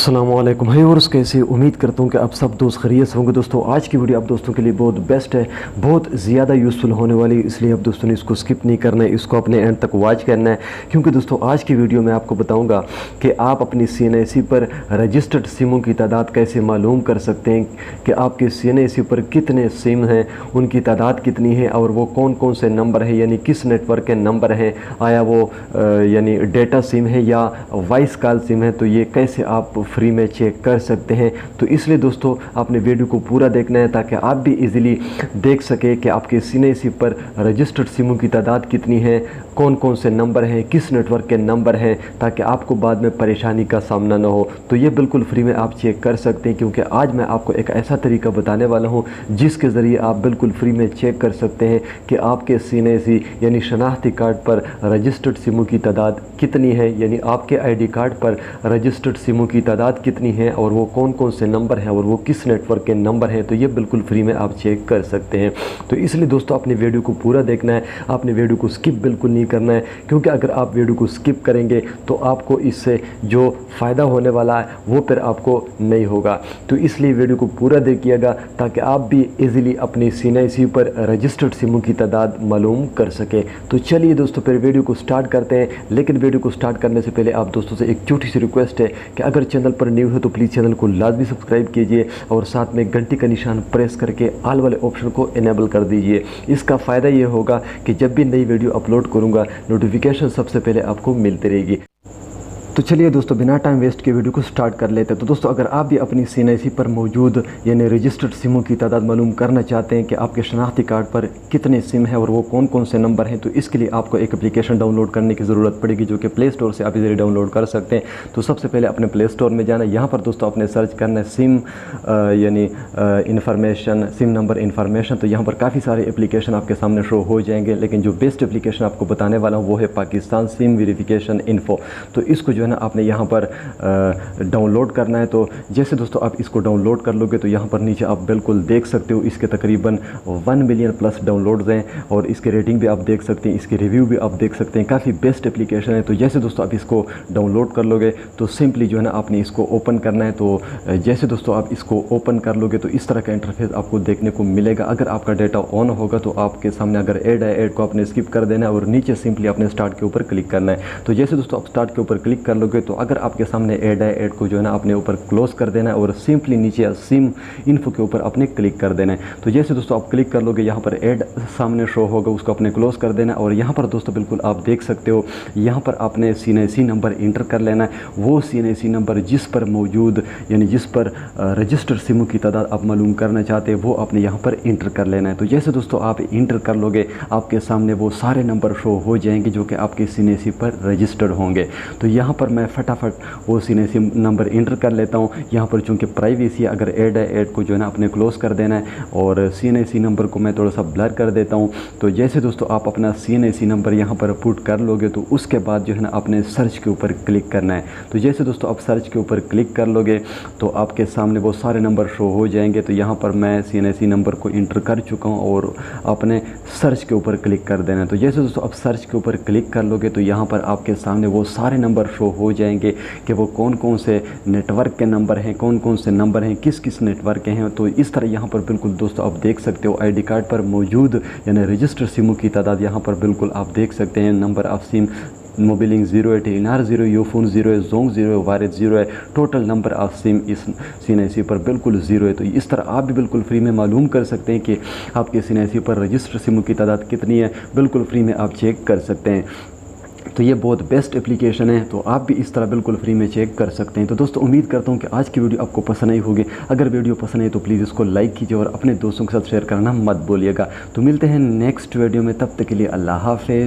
अस्सलाम वालेकुम व्यूअर्स, कैसे उम्मीद करता हूँ कि आप सब दोस्त खैरियत से होंगे। दोस्तों आज की वीडियो आप दोस्तों के लिए बहुत बेस्ट है, बहुत ज़्यादा यूज़फुल होने वाली, इसलिए आप दोस्तों ने इसको स्किप नहीं करना है, इसको अपने एंड तक वॉच करना है। क्योंकि दोस्तों आज की वीडियो में आपको बताऊँगा कि आप अपनी CNIC पर रजिस्टर्ड सिमों की तादाद कैसे मालूम कर सकते हैं कि आपके CNIC पर कितने सिम हैं, उनकी तादाद कितनी है और वो कौन कौन से नंबर है, यानी किस नेटवर्क के नंबर हैं, आया वो यानी डेटा सिम है या वॉइस कॉल सिम है, तो ये कैसे आप फ्री में चेक कर सकते हैं। तो इसलिए दोस्तों आपने वीडियो को पूरा देखना है ताकि आप भी इजीली देख सके कि आपके CNIC पर रजिस्टर्ड सिमों की तादाद कितनी है, कौन कौन से नंबर हैं, किस नेटवर्क के नंबर हैं, ताकि आपको बाद में परेशानी का सामना ना हो। तो ये बिल्कुल फ्री में आप चेक कर सकते हैं, क्योंकि आज मैं आपको एक ऐसा तरीका बताने वाला हूँ जिसके ज़रिए आप बिल्कुल फ्री में चेक कर सकते हैं कि आपके CNIC यानी शनाख्ती कार्ड पर रजिस्टर्ड सिमों की तादाद कितनी है, यानी आपके ID कार्ड पर रजिस्टर्ड सिमों की तादाद कितनी है और वो कौन कौन से नंबर हैं और वो किस नेटवर्क के नंबर हैं। तो ये बिल्कुल फ्री में आप चेक कर सकते हैं। तो इसलिए दोस्तों अपने वीडियो को पूरा देखना है, आपने वीडियो को स्किप बिल्कुल नहीं करना है, क्योंकि अगर आप वीडियो को स्किप करेंगे तो आपको इससे जो फ़ायदा होने वाला है वो फिर आपको नहीं होगा। तो इसलिए वीडियो को पूरा देखिएगा ताकि आप भी इजीली अपनी CNIC पर रजिस्टर्ड सिमों की तादाद मालूम कर सकें। तो चलिए दोस्तों फिर वीडियो को स्टार्ट करते हैं। लेकिन वीडियो को स्टार्ट करने से पहले आप दोस्तों से एक छोटी सी रिक्वेस्ट है कि अगर चैनल पर न्यू है तो प्लीज़ चैनल को लाजमी सब्सक्राइब कीजिए और साथ में घंटी का निशान प्रेस करके ऑल वाले ऑप्शन को इनेबल कर दीजिए। इसका फ़ायदा ये होगा कि जब भी नई वीडियो अपलोड करूँगा नोटिफिकेशन सबसे पहले आपको मिलती रहेगी। तो चलिए दोस्तों बिना टाइम वेस्ट के वीडियो को स्टार्ट कर लेते हैं। तो दोस्तों अगर आप भी अपनी CNIC पर मौजूद यानी रजिस्टर्ड सिमों की तादाद मालूम करना चाहते हैं कि आपके शनाख्ती कार्ड पर कितने सिम है और वो कौन कौन से नंबर हैं, तो इसके लिए आपको एक एप्लीकेशन डाउनलोड करने की ज़रूरत पड़ेगी जो कि प्ले स्टोर से आप इजीली डाउनलोड कर सकते हैं। तो सबसे पहले अपने प्ले स्टोर में जाना, यहाँ पर दोस्तों अपने सर्च करना है सिम यानी इन्फॉर्मेशन, सिम नंबर इन्फॉर्मेशन। तो यहाँ पर काफ़ी सारे एप्लीकेशन आपके सामने शो हो जाएंगे, लेकिन जो बेस्ट एप्लीकेशन आपको बताने वाला हूँ वो है पाकिस्तान सिम वेरिफिकेशन इन्फो। तो इसको जो है ना आपने यहाँ पर डाउनलोड करना है। तो जैसे दोस्तों आप इसको डाउनलोड कर लोगे तो यहाँ पर नीचे आप बिल्कुल देख सकते हो इसके तकरीबन 1 मिलियन प्लस डाउनलोड्स हैं और इसके रेटिंग भी आप देख सकते हैं, इसके रिव्यू भी आप देख सकते हैं, काफ़ी बेस्ट एप्लीकेशन है। तो जैसे दोस्तों आप इसको डाउनलोड कर लोगे तो सिंपली जो है ना आपने इसको ओपन करना है। तो जैसे दोस्तों आप इसको ओपन कर लोगे तो इस तरह का इंटरफेस आपको देखने को मिलेगा। अगर आपका डाटा ऑन होगा तो आपके सामने अगर ऐड को आपने स्किप कर देना है और नीचे सिंपली आपने स्टार्ट के ऊपर क्लिक करना है। तो जैसे दोस्तों आप स्टार्ट के ऊपर क्लिक कर लोगे तो अगर आपके सामने ऐड को जो है ना अपने ऊपर क्लोज कर देना है और सिंपली नीचे सिम इन्फो के ऊपर अपने क्लिक कर देना है। तो जैसे दोस्तों आप क्लिक कर लोगे यहाँ पर ऐड सामने शो होगा, उसको अपने क्लोज कर देना है। और यहाँ पर दोस्तों बिल्कुल आप देख सकते हो यहाँ पर आपने CNIC नंबर इंटर कर लेना है, वो CNIC नंबर जिस पर मौजूद यानी जिस पर रजिस्टर्ड सिमों की तादाद आप मालूम करना चाहते हैं वो आपने यहाँ पर इंटर कर लेना है। तो जैसे दोस्तों आप इंटर कर लोगे आपके सामने वो सारे नंबर शो हो जाएंगे जो कि आपके CNIC पर रजिस्टर्ड होंगे। तो यहाँ पर मैं फटाफट वो CNIC नंबर इंटर कर लेता हूँ। यहाँ पर चूँकि प्राइवेसी है, अगर ऐड को जो है ना अपने क्लोज कर देना है और CNIC नंबर को मैं थोड़ा सा ब्लर कर देता हूँ। तो जैसे दोस्तों आप अपना CNIC नंबर यहाँ पर पुट कर लोगे तो उसके बाद जो है ना अपने सर्च के ऊपर क्लिक करना है। तो जैसे दोस्तों आप सर्च के ऊपर क्लिक कर लोगे तो आपके सामने वो सारे नंबर शो हो जाएंगे। तो यहाँ पर मैं CNIC नंबर को इंटर कर चुका हूँ और अपने सर्च के ऊपर क्लिक कर देना है। तो जैसे दोस्तों आप सर्च के ऊपर क्लिक कर लोगे तो यहाँ पर आपके सामने वो सारे नंबर शो हो जाएंगे कि वो कौन कौन से नेटवर्क के नंबर हैं, कौन कौन से नंबर हैं, किस किस नेटवर्क के हैं। तो इस तरह यहाँ पर बिल्कुल दोस्तों आप देख सकते हो ID कार्ड पर मौजूद यानी रजिस्टर्ड सिमों की तादाद यहाँ पर बिल्कुल आप देख सकते हैं। नंबर ऑफ सिम मोबिलिंग 0 है, टेलिनार 0 है, यूफोन 0 है, जोंग 0 है, वारिस 0 है, टोटल नंबर ऑफ सिम इस CNIC पर बिल्कुल 0 है। तो इस तरह आप भी बिल्कुल फ्री में मालूम कर सकते हैं कि आपके CNIC पर रजिस्टर्ड सिमों की तादाद कितनी है, बिल्कुल फ्री में आप चेक कर सकते हैं। तो ये बहुत बेस्ट एप्लीकेशन है, तो आप भी इस तरह बिल्कुल फ्री में चेक कर सकते हैं। तो दोस्तों उम्मीद करता हूँ कि आज की वीडियो आपको पसंद आई होगी। अगर वीडियो पसंद आई तो प्लीज़ इसको लाइक कीजिए और अपने दोस्तों के साथ शेयर करना मत भूलिएगा। तो मिलते हैं नेक्स्ट वीडियो में, तब तक के लिए अल्लाह हाफ़िज़।